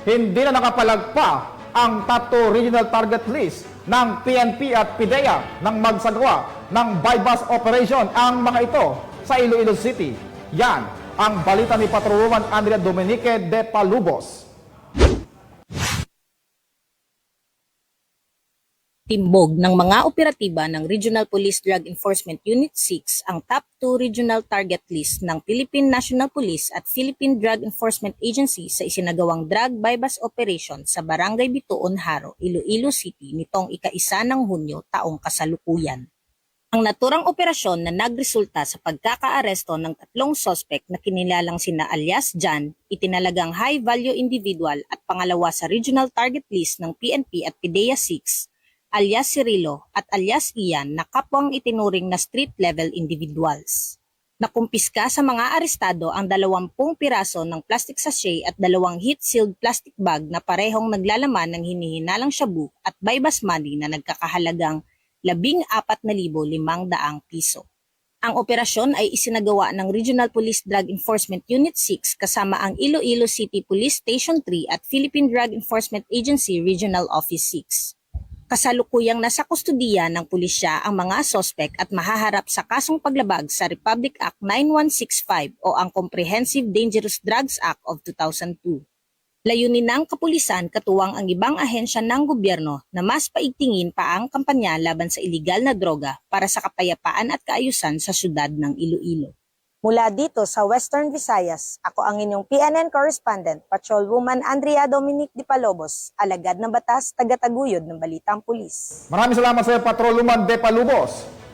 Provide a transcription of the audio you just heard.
hindi na nakapalagpa ang top 2 regional target list ng PNP at PIDEA nang magsagawa ng bypass operation ang mga ito sa Iloilo City. Yan ang balita ni Patrolwoman Andrea Dominique de Palubos. Timbog ng mga operatiba ng Regional Police Drug Enforcement Unit 6 ang top 2 regional target list ng Philippine National Police at Philippine Drug Enforcement Agency sa isinagawang drug bypass operation sa Barangay Bituon, Haro, Iloilo City nitong ika-1 ng Hunyo taong kasalukuyan. Ang naturang operasyon na nagresulta sa pagkakaaresto ng 3 sospek na kinilalang sina alias Jan, itinalagang high-value individual at pangalawa sa regional target list ng PNP at PIDEA 6, alias Cirilo at alias Ian na kapwang itinuring na street-level individuals. Nakumpiska sa mga arestado ang 20 piraso ng plastic sachet at 2 heat-sealed plastic bag na parehong naglalaman ng hinihinalang shabu at bypass money na nagkakahalagang 14,500 piso. Ang operasyon ay isinagawa ng Regional Police Drug Enforcement Unit 6 kasama ang Iloilo City Police Station 3 at Philippine Drug Enforcement Agency Regional Office 6. Kasalukuyang nasa kustudiya ng pulisya ang mga sospek at mahaharap sa kasong paglabag sa Republic Act 9165 o ang Comprehensive Dangerous Drugs Act of 2002. Layunin ng kapulisan katuwang ang ibang ahensya ng gobyerno na mas paigtingin pa ang kampanya laban sa iligal na droga para sa kapayapaan at kaayusan sa syudad ng Iloilo. Mula dito sa Western Visayas, ako ang inyong PNN correspondent, Patrolwoman Andrea Dominique de Palubos, alagad ng batas, taga-taguyod ng Balitang Pulis. Maraming salamat sa iyo, Patrolwoman de Palubos.